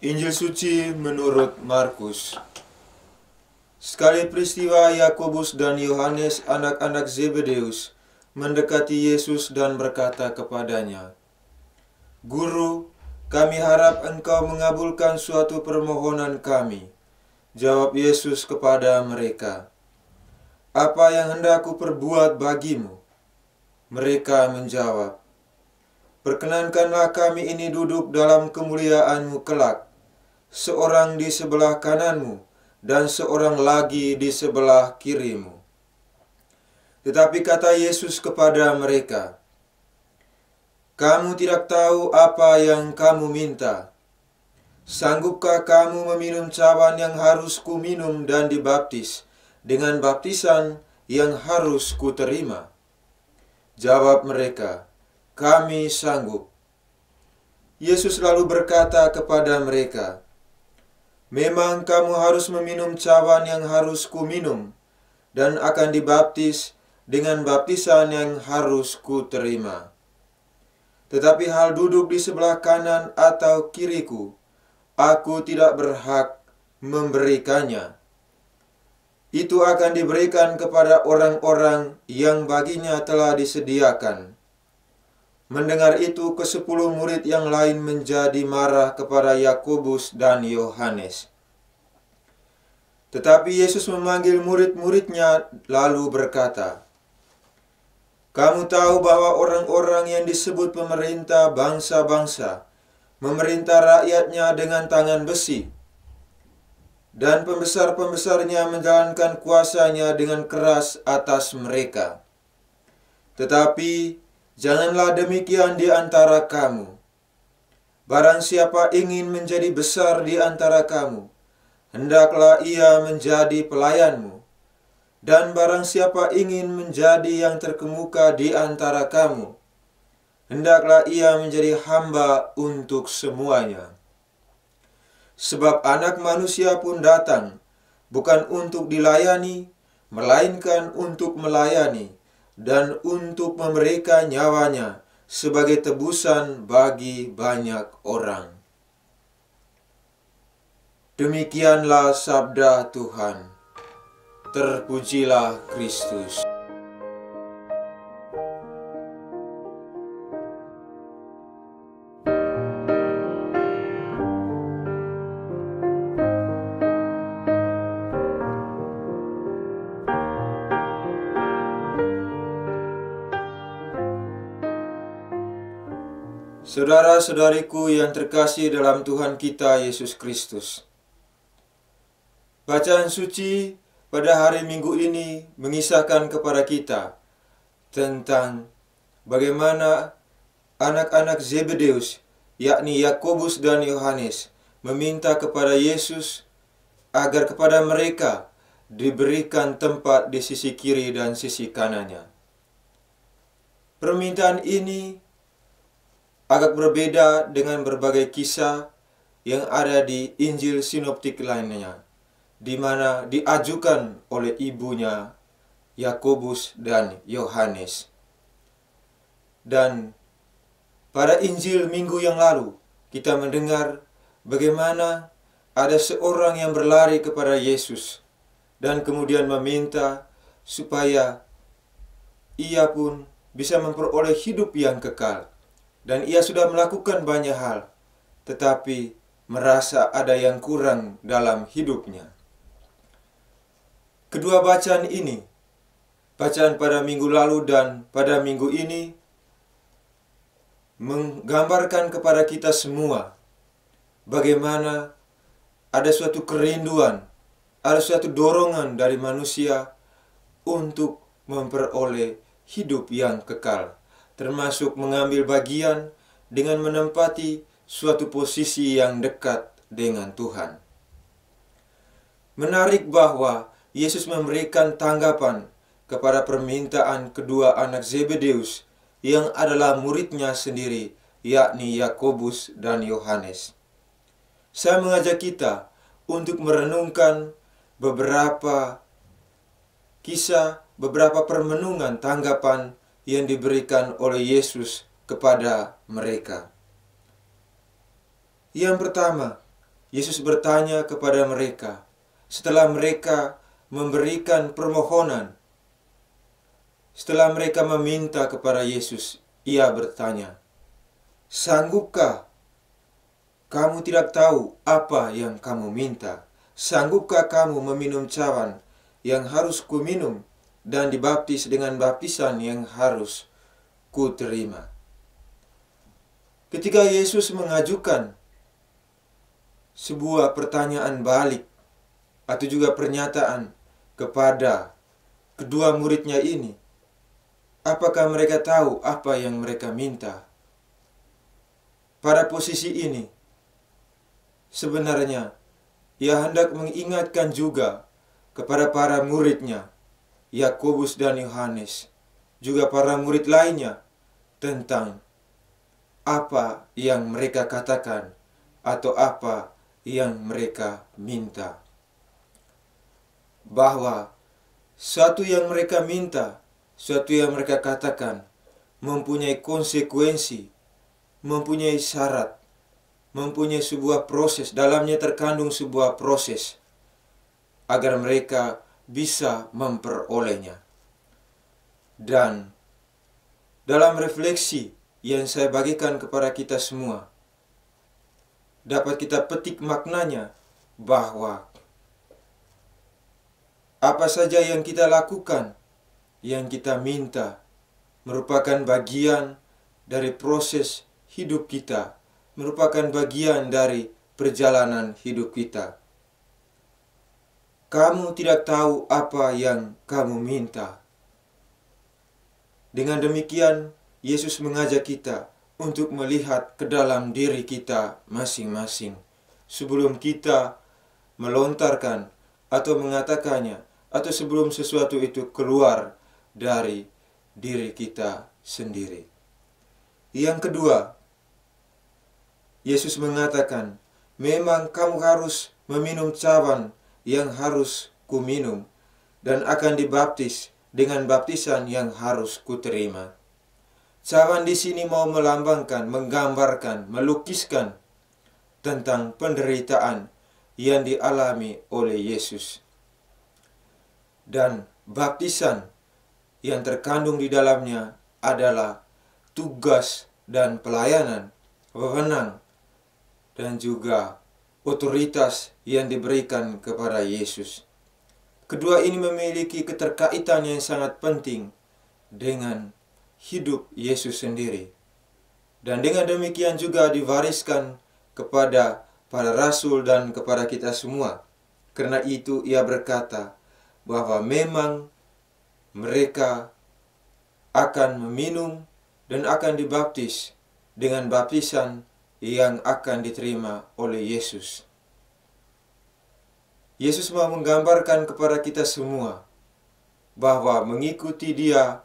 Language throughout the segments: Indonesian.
Injil suci menurut Markus. Sekali peristiwa, Yakobus dan Yohanes, anak-anak Zebedeus, mendekati Yesus dan berkata kepadanya, "Guru, kami harap engkau mengabulkan suatu permohonan kami." Jawab Yesus kepada mereka, "Apa yang hendak ku perbuat bagimu?" Mereka menjawab, "Perkenankanlah kami ini duduk dalam kemuliaan-Mu kelak, seorang di sebelah kananmu dan seorang lagi di sebelah kirimu." Tetapi kata Yesus kepada mereka, "Kamu tidak tahu apa yang kamu minta. Sanggupkah kamu meminum cawan yang harus kuminum dan dibaptis dengan baptisan yang harus kuterima?" Jawab mereka, "Kami sanggup." Yesus lalu berkata kepada mereka, "Memang kamu harus meminum cawan yang harus kuminum, dan akan dibaptis dengan baptisan yang harus kuterima. Tetapi hal duduk di sebelah kanan atau kiriku, aku tidak berhak memberikannya. Itu akan diberikan kepada orang-orang yang baginya telah disediakan." Mendengar itu, ke-10 murid yang lain menjadi marah kepada Yakobus dan Yohanes. Tetapi Yesus memanggil murid-muridnya lalu berkata, "Kamu tahu bahwa orang-orang yang disebut pemerintah bangsa-bangsa memerintah rakyatnya dengan tangan besi, dan pembesar-pembesarnya menjalankan kuasanya dengan keras atas mereka. Tetapi janganlah demikian di antara kamu. Barang siapa ingin menjadi besar di antara kamu, hendaklah ia menjadi pelayanmu. Dan barang siapa ingin menjadi yang terkemuka di antara kamu, hendaklah ia menjadi hamba untuk semuanya. Sebab Anak Manusia pun datang, bukan untuk dilayani, melainkan untuk melayani, dan untuk memberikan nyawanya sebagai tebusan bagi banyak orang." Demikianlah sabda Tuhan. Terpujilah Kristus. Saudara-saudariku yang terkasih dalam Tuhan kita Yesus Kristus, bacaan suci pada hari Minggu ini mengisahkan kepada kita tentang bagaimana anak-anak Zebedeus, yakni Yakobus dan Yohanes, meminta kepada Yesus agar kepada mereka diberikan tempat di sisi kiri dan sisi kanannya. Permintaan ini agak berbeda dengan berbagai kisah yang ada di Injil sinoptik lainnya, di mana diajukan oleh ibunya Yakobus dan Yohanes. Dan pada Injil minggu yang lalu, kita mendengar bagaimana ada seorang yang berlari kepada Yesus dan kemudian meminta supaya ia pun bisa memperoleh hidup yang kekal. Dan ia sudah melakukan banyak hal, tetapi merasa ada yang kurang dalam hidupnya. Kedua bacaan ini, bacaan pada minggu lalu dan pada minggu ini, menggambarkan kepada kita semua bagaimana ada suatu kerinduan, ada suatu dorongan dari manusia untuk memperoleh hidup yang kekal, termasuk mengambil bagian dengan menempati suatu posisi yang dekat dengan Tuhan. Menarik bahwa Yesus memberikan tanggapan kepada permintaan kedua anak Zebedeus yang adalah muridnya sendiri, yakni Yakobus dan Yohanes. Saya mengajak kita untuk merenungkan beberapa kisah, beberapa permenungan tanggapan yang diberikan oleh Yesus kepada mereka. Yang pertama, Yesus bertanya kepada mereka setelah mereka memberikan permohonan. Setelah mereka meminta kepada Yesus, ia bertanya, "Sanggupkah kamu tidak tahu apa yang kamu minta? Sanggupkah kamu meminum cawan yang harus kuminum dan dibaptis dengan baptisan yang harus kuterima?" Ketika Yesus mengajukan sebuah pertanyaan balik atau juga pernyataan kepada kedua muridnya ini, apakah mereka tahu apa yang mereka minta? Pada posisi ini, sebenarnya ia hendak mengingatkan juga kepada para muridnya, Yakobus dan Yohanes, juga para murid lainnya, tentang apa yang mereka katakan atau apa yang mereka minta. Bahwa suatu yang mereka minta, suatu yang mereka katakan mempunyai konsekuensi, mempunyai syarat, mempunyai sebuah proses, dalamnya terkandung sebuah proses agar mereka bisa memperolehnya. Dan dalam refleksi yang saya bagikan kepada kita semua, dapat kita petik maknanya bahwa apa saja yang kita lakukan, yang kita minta, merupakan bagian dari proses hidup kita, merupakan bagian dari perjalanan hidup kita. Kamu tidak tahu apa yang kamu minta. Dengan demikian, Yesus mengajak kita untuk melihat ke dalam diri kita masing-masing sebelum kita melontarkan atau mengatakannya, atau sebelum sesuatu itu keluar dari diri kita sendiri. Yang kedua, Yesus mengatakan, memang kamu harus meminum cawan yang harus kuminum dan akan dibaptis dengan baptisan yang harus kuterima. Cawan di sini mau melambangkan, menggambarkan, melukiskan tentang penderitaan yang dialami oleh Yesus. Dan baptisan yang terkandung di dalamnya adalah tugas dan pelayanan, wewenang, dan juga otoritas yang diberikan kepada Yesus. Kedua ini memiliki keterkaitan yang sangat penting dengan hidup Yesus sendiri. Dan dengan demikian juga diwariskan kepada para rasul dan kepada kita semua. Karena itu ia berkata bahwa memang mereka akan meminum dan akan dibaptis dengan baptisan yang akan diterima oleh Yesus. Yesus mau menggambarkan kepada kita semua bahwa mengikuti Dia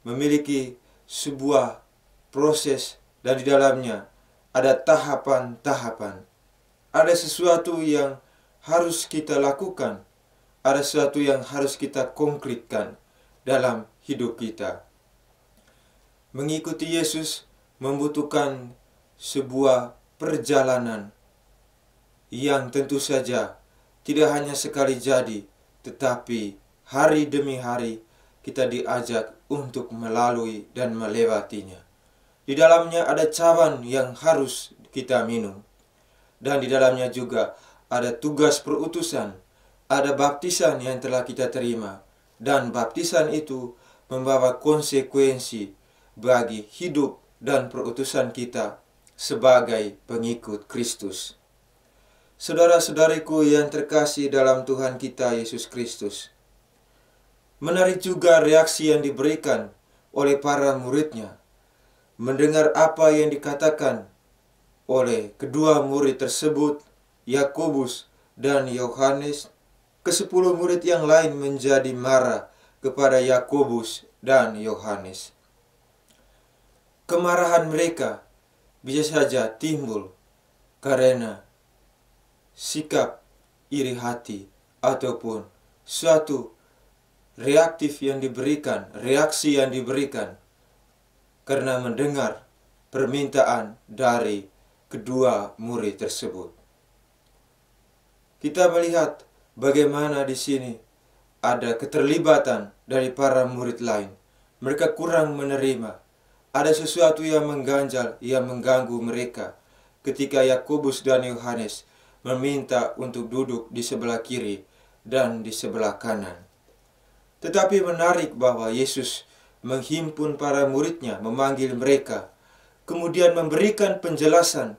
memiliki sebuah proses dan di dalamnya ada tahapan-tahapan. Ada sesuatu yang harus kita lakukan, ada sesuatu yang harus kita konkretkan dalam hidup kita. Mengikuti Yesus membutuhkan sebuah perjalanan yang tentu saja tidak hanya sekali jadi, tetapi hari demi hari kita diajak untuk melalui dan melewatinya. Di dalamnya ada cawan yang harus kita minum. Dan di dalamnya juga ada tugas perutusan, ada baptisan yang telah kita terima. Dan baptisan itu membawa konsekuensi bagi hidup dan perutusan kita sebagai pengikut Kristus. Saudara-saudariku yang terkasih dalam Tuhan kita Yesus Kristus, menarik juga reaksi yang diberikan oleh para muridnya mendengar apa yang dikatakan oleh kedua murid tersebut, Yakobus dan Yohanes. Ke-10 murid yang lain menjadi marah kepada Yakobus dan Yohanes. Kemarahan mereka bisa saja timbul karena sikap iri hati ataupun suatu reaksi yang diberikan karena mendengar permintaan dari kedua murid tersebut. Kita melihat bagaimana di sini ada keterlibatan dari para murid lain. Mereka kurang menerima. Ada sesuatu yang mengganjal, yang mengganggu mereka ketika Yakobus dan Yohanes meminta untuk duduk di sebelah kiri dan di sebelah kanan. Tetapi menarik bahwa Yesus menghimpun para muridnya, memanggil mereka, kemudian memberikan penjelasan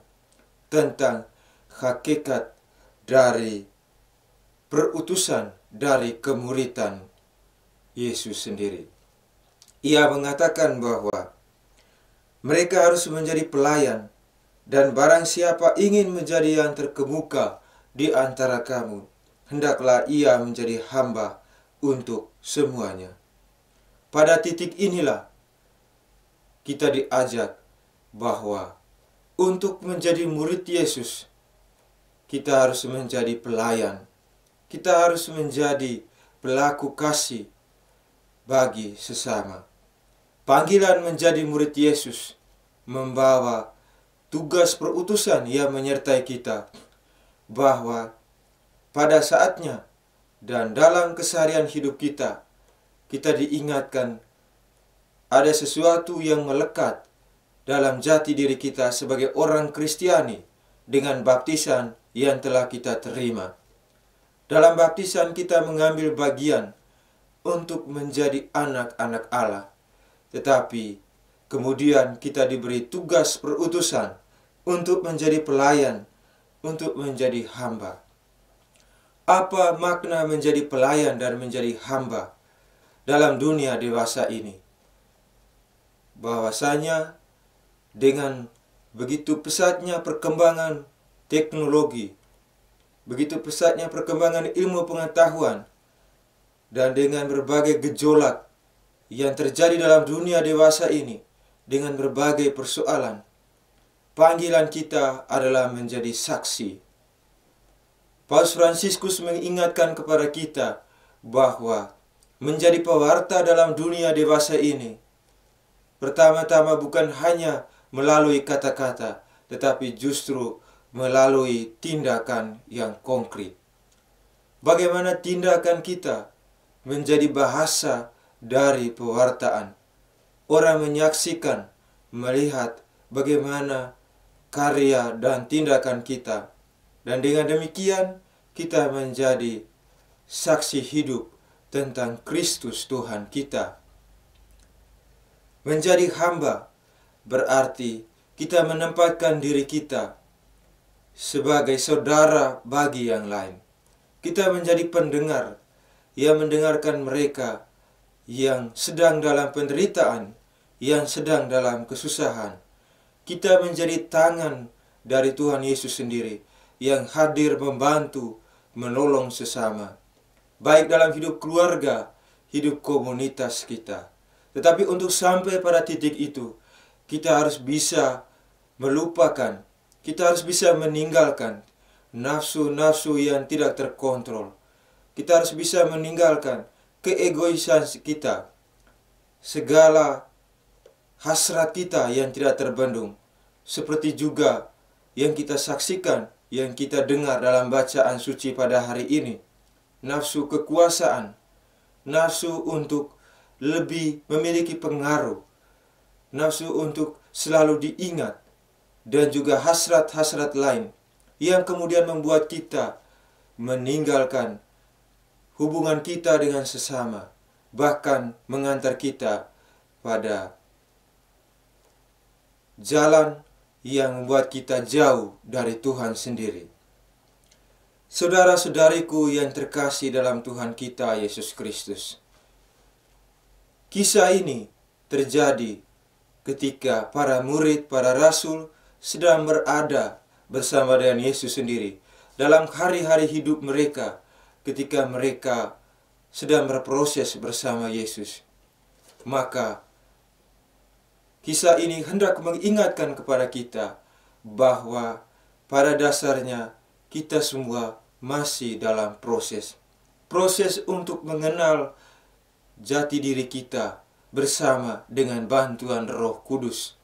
tentang hakikat dari perutusan dari kemuridan Yesus sendiri. Ia mengatakan bahwa mereka harus menjadi pelayan, dan barang siapa ingin menjadi yang terkemuka di antara kamu, hendaklah ia menjadi hamba untuk semuanya. Pada titik inilah kita diajak bahwa untuk menjadi murid Yesus, kita harus menjadi pelayan. Kita harus menjadi pelaku kasih bagi sesama. Panggilan menjadi murid Yesus membawa tugas perutusan yang menyertai kita, bahwa pada saatnya dan dalam keseharian hidup kita, kita diingatkan ada sesuatu yang melekat dalam jati diri kita sebagai orang Kristiani dengan baptisan yang telah kita terima. Dalam baptisan kita mengambil bagian untuk menjadi anak-anak Allah. Tetapi kemudian kita diberi tugas perutusan untuk menjadi pelayan, untuk menjadi hamba. Apa makna menjadi pelayan dan menjadi hamba dalam dunia dewasa ini? Bahwasanya dengan begitu pesatnya perkembangan teknologi, begitu pesatnya perkembangan ilmu pengetahuan, dan dengan berbagai gejolak yang terjadi dalam dunia dewasa ini, dengan berbagai persoalan, panggilan kita adalah menjadi saksi. Paus Fransiskus mengingatkan kepada kita bahwa menjadi pewarta dalam dunia dewasa ini, pertama-tama bukan hanya melalui kata-kata, tetapi justru melalui tindakan yang konkret. Bagaimana tindakan kita menjadi bahasa dari pewartaan. Orang menyaksikan, melihat bagaimana karya dan tindakan kita. Dan dengan demikian kita menjadi saksi hidup tentang Kristus Tuhan kita. Menjadi hamba berarti kita menempatkan diri kita sebagai saudara bagi yang lain. Kita menjadi pendengar yang mendengarkan mereka yang sedang dalam penderitaan, yang sedang dalam kesusahan. Kita menjadi tangan dari Tuhan Yesus sendiri yang hadir membantu, menolong sesama, baik dalam hidup keluarga, hidup komunitas kita. Tetapi untuk sampai pada titik itu, kita harus bisa melupakan, kita harus bisa meninggalkan nafsu-nafsu yang tidak terkontrol. Kita harus bisa meninggalkan keegoisan kita, segala hasrat kita yang tidak terbendung, seperti juga yang kita saksikan, yang kita dengar dalam bacaan suci pada hari ini. Nafsu kekuasaan, nafsu untuk lebih memiliki pengaruh, nafsu untuk selalu diingat, dan juga hasrat-hasrat lain yang kemudian membuat kita meninggalkan hubungan kita dengan sesama, bahkan mengantar kita pada jalan yang membuat kita jauh dari Tuhan sendiri. Saudara-saudariku yang terkasih dalam Tuhan kita Yesus Kristus, kisah ini terjadi ketika para murid, para rasul sedang berada bersama dengan Yesus sendiri dalam hari-hari hidup mereka, ketika mereka sedang berproses bersama Yesus. Maka kisah ini hendak mengingatkan kepada kita bahwa pada dasarnya kita semua masih dalam proses. proses untuk mengenal jati diri kita bersama dengan bantuan Roh Kudus.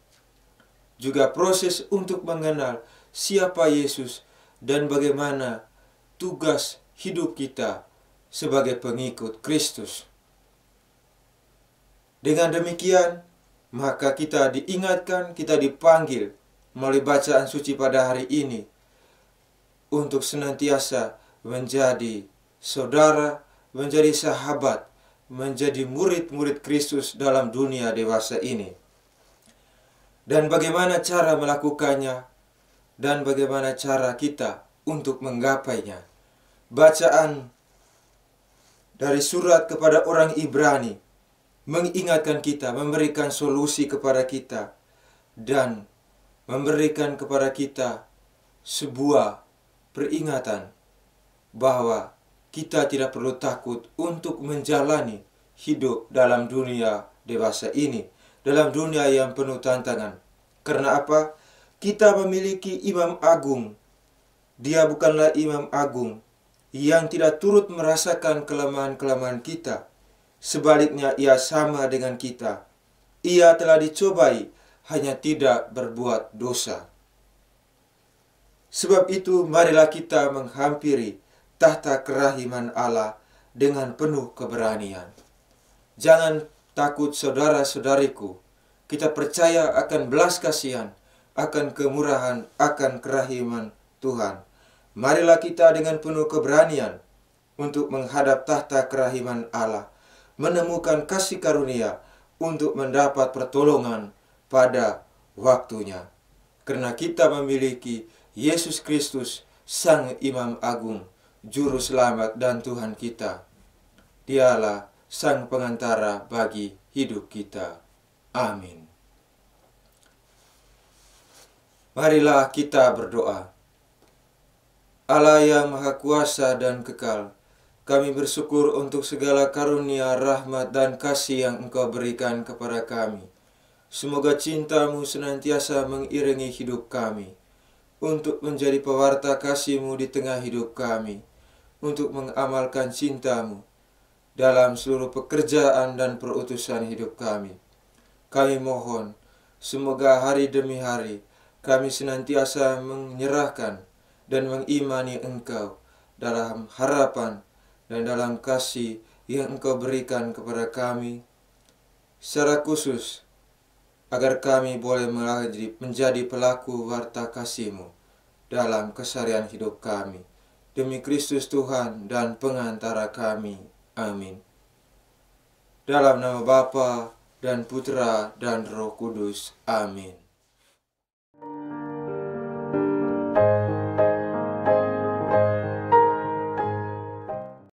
Juga proses untuk mengenal siapa Yesus dan bagaimana tugas hidup kita sebagai pengikut Kristus. Dengan demikian, maka kita diingatkan, kita dipanggil melalui bacaan suci pada hari ini untuk senantiasa menjadi saudara, menjadi sahabat, menjadi murid-murid Kristus dalam dunia dewasa ini. Dan bagaimana cara melakukannya, dan bagaimana cara kita untuk menggapainya. Bacaan dari surat kepada orang Ibrani mengingatkan kita, memberikan solusi kepada kita, dan memberikan kepada kita sebuah peringatan bahwa kita tidak perlu takut untuk menjalani hidup dalam dunia dewasa ini, dalam dunia yang penuh tantangan. Karena apa? Kita memiliki imam agung. Dia bukanlah imam agung yang tidak turut merasakan kelemahan-kelemahan kita. Sebaliknya, ia sama dengan kita. Ia telah dicobai, hanya tidak berbuat dosa. Sebab itu, marilah kita menghampiri tahta kerahiman Allah dengan penuh keberanian. Jangan takut, saudara-saudariku. Kita percaya akan belas kasihan, akan kemurahan, akan kerahiman Tuhan. Marilah kita dengan penuh keberanian untuk menghadap tahta kerahiman Allah, menemukan kasih karunia untuk mendapat pertolongan pada waktunya. Karena kita memiliki Yesus Kristus, Sang Imam Agung, Juru Selamat dan Tuhan kita. Dialah Sang Pengantara bagi hidup kita. Amin. Marilah kita berdoa. Allah yang Maha Kuasa dan Kekal, kami bersyukur untuk segala karunia, rahmat, dan kasih yang Engkau berikan kepada kami. Semoga cinta-Mu senantiasa mengiringi hidup kami, untuk menjadi pewarta kasih-Mu di tengah hidup kami, untuk mengamalkan cinta-Mu dalam seluruh pekerjaan dan perutusan hidup kami. Kami mohon, semoga hari demi hari kami senantiasa menyerahkan dan mengimani Engkau dalam harapan dan dalam kasih yang Engkau berikan kepada kami, secara khusus agar kami boleh menjadi pelaku warta kasih-Mu dalam keseharian hidup kami. Demi Kristus Tuhan dan Pengantara kami. Amin. Dalam nama Bapa dan Putra dan Roh Kudus. Amin.